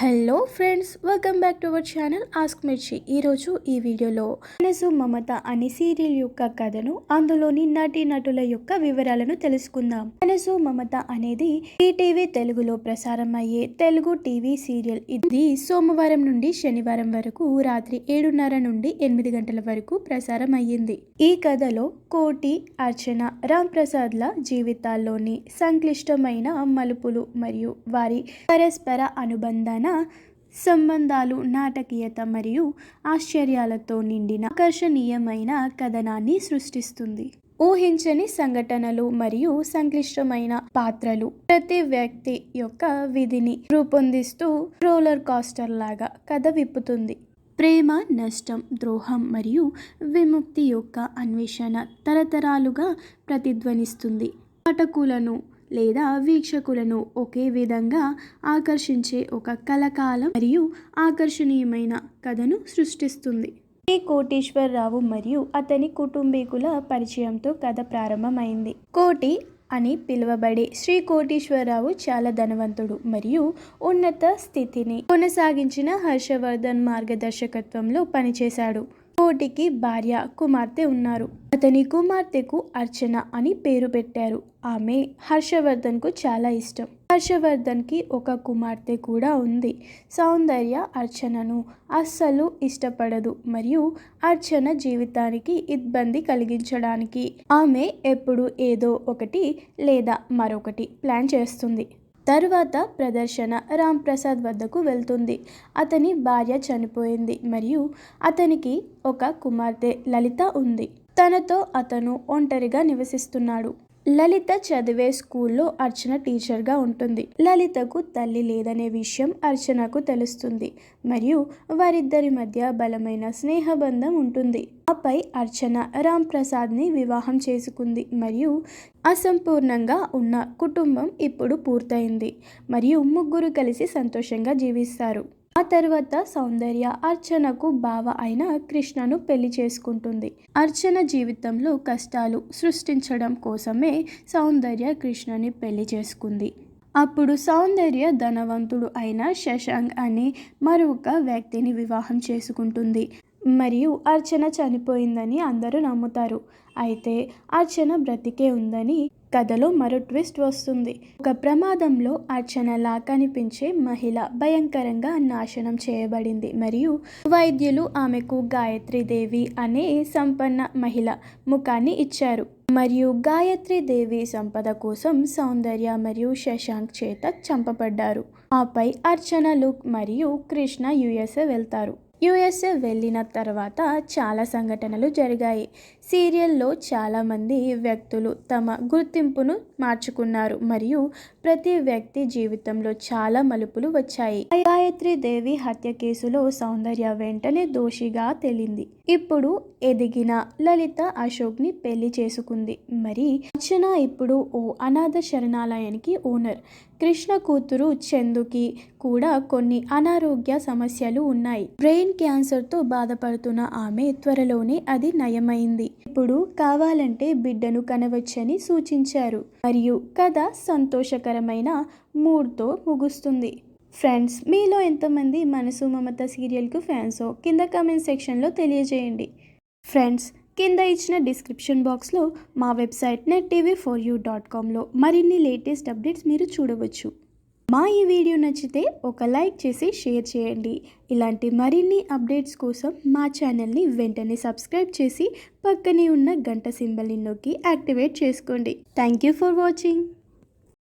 Hello friends, welcome back to our channel ask మిర్చి. ఈరోజు ఈ వీడియోలో మనసు మమత అనే సీరియల్ యొక్క కథను, అందులోని నటీ నటుల యొక్క వివరాలను తెలుసుకుందాం. మనసు మమత అనేది ఈటీవీ తెలుగులో ప్రసారం అయ్యే తెలుగు టీవీ సీరియల్. ఇది సోమవారం నుండి శనివారం వరకు రాత్రి 7:30 నుండి 8 గంటల వరకు ప్రసారం అయ్యింది. ఈ కథలో కోటి, అర్చన, రామ్ ప్రసాద్ల జీవితాల్లోని సంక్లిష్టమైన మలుపులు మరియు వారి పరస్పర అనుబంధాన సంబంధాలు, నాటకీయత మరియు ఆశ్చర్యాలతో నిండిన ఆకర్షణీయమైన కథనాన్ని సృష్టిస్తుంది. ఊహించని సంఘటనలు మరియు సంక్లిష్టమైన పాత్రలు ప్రతి వ్యక్తి యొక్క విధిని రూపొందిస్తూ రోలర్ కోస్టర్ లాగా కథ విప్పుతుంది. ప్రేమ, నష్టం, ద్రోహం మరియు విముక్తి యొక్క అన్వేషణ తరతరాలుగా ప్రతిధ్వనిస్తుంది. పాఠకులను లేదా వీక్షకులను ఒకే విధంగా ఆకర్షించే ఒక కలకాలం మరియు ఆకర్షణీయమైన కథను సృష్టిస్తుంది. శ్రీ కోటేశ్వరరావు మరియు అతని కుటుంబీకుల పరిచయంతో కథ ప్రారంభమైంది. కోటి అని పిలువబడే శ్రీ కోటేశ్వరరావు చాలా ధనవంతుడు మరియు ఉన్నత స్థితిని కొనసాగించిన హర్షవర్ధన్ మార్గదర్శకత్వంలో పనిచేశాడు. కోటికి భార్య, కుమార్తె ఉన్నారు. అతని కుమార్తెకు అర్చన అని పేరు పెట్టారు. ఆమె హర్షవర్ధన్కు చాలా ఇష్టం. హర్షవర్ధన్కి ఒక కుమార్తె కూడా ఉంది. సౌందర్య అర్చనను అస్సలు ఇష్టపడదు మరియు అర్చన జీవితానికి ఇబ్బంది కలిగించడానికి ఆమె ఎప్పుడు ఏదో ఒకటి లేదా మరొకటి ప్లాన్ చేస్తుంది. తరువాత ప్రదర్శన రామ్ ప్రసాద్ వద్దకు వెళ్తుంది. అతని భార్య చనిపోయింది మరియు అతనికి ఒక కుమార్తె లలిత ఉంది. తనతో అతను ఒంటరిగా నివసిస్తున్నాడు. లలిత చదివే స్కూల్లో అర్చన టీచర్గా ఉంటుంది. లలితకు తల్లి లేదనే విషయం అర్చనకు తెలుస్తుంది మరియు వారిద్దరి మధ్య బలమైన స్నేహబంధం ఉంటుంది. ఆపై అర్చన రామ్ ప్రసాద్ని వివాహం చేసుకుంది మరియు అసంపూర్ణంగా ఉన్న కుటుంబం ఇప్పుడు పూర్తయింది మరియు ముగ్గురు కలిసి సంతోషంగా జీవిస్తారు. ఆ తర్వాత సౌందర్య అర్చనకు బావ అయిన కృష్ణను పెళ్లి చేసుకుంటుంది. అర్చన జీవితంలో కష్టాలు సృష్టించడం కోసమే సౌందర్య కృష్ణని పెళ్లి చేసుకుంది. అప్పుడు సౌందర్య ధనవంతుడు అయిన శశాంక్ అనే మరొక వ్యక్తిని వివాహం చేసుకుంటుంది మరియు అర్చన చనిపోయిందని అందరూ నమ్ముతారు. అయితే అర్చన బ్రతికే ఉందని కథలో మరో ట్విస్ట్ వస్తుంది. ఒక ప్రమాదంలో అర్చనలా కనిపించే మహిళ భయంకరంగా నాశనం చేయబడింది మరియు వైద్యులు ఆమెకు గాయత్రీదేవి అనే సంపన్న మహిళ ముఖాన్ని ఇచ్చారు మరియు గాయత్రీదేవి సంపద కోసం సౌందర్య మరియు శశాంక్ చేత చంపబడ్డారు. ఆపై అర్చన, లుక్ మరియు కృష్ణ యుఎస్ఏ వెళ్తారు. యుఎస్ఏ వెళ్ళిన తర్వాత చాలా సంఘటనలు జరిగాయి. సీరియల్లో చాలామంది వ్యక్తులు తమ గుర్తింపును మార్చుకున్నారు మరియు ప్రతి వ్యక్తి జీవితంలో చాలా మలుపులు వచ్చాయి. గాయత్రీదేవి హత్య కేసులో సౌందర్య వెంటనే దోషిగా తేలింది. ఇప్పుడు ఎదిగిన లలిత అశోక్ని పెళ్లి చేసుకుంది. మరి అర్చన ఇప్పుడు ఓ అనాథ శరణాలయానికి ఓనర్. కృష్ణ కూతురు చందుకి కూడా కొన్ని అనారోగ్య సమస్యలు ఉన్నాయి. బ్రెయిన్ క్యాన్సర్తో బాధపడుతున్న ఆమె త్వరలోనే అది నయమైంది. ఇప్పుడు కావాలంటే బిడ్డను కనవచ్చని సూచించారు మరియు కథ సంతోషకరమైన మూడ్తో ముగుస్తుంది. ఫ్రెండ్స్, మీలో ఎంతమంది మనసు మమత సీరియల్కు ఫ్యాన్సో కింద కామెంట్ సెక్షన్లో తెలియజేయండి. ఫ్రెండ్స్, కింద ఇచ్చిన డిస్క్రిప్షన్ బాక్స్లో మా వెబ్సైట్ nettv4u.comలో మరిన్ని లేటెస్ట్ అప్డేట్స్ మీరు చూడవచ్చు. మా ఈ వీడియో నచ్చితే ఒక లైక్ చేసి షేర్ చేయండి. ఇలాంటి మరిన్ని అప్డేట్స్ కోసం మా ఛానల్ని వెంటనే సబ్స్క్రైబ్ చేసి పక్కనే ఉన్న గంట సింబల్ని నొక్కి యాక్టివేట్ చేసుకోండి. Thank you for watching.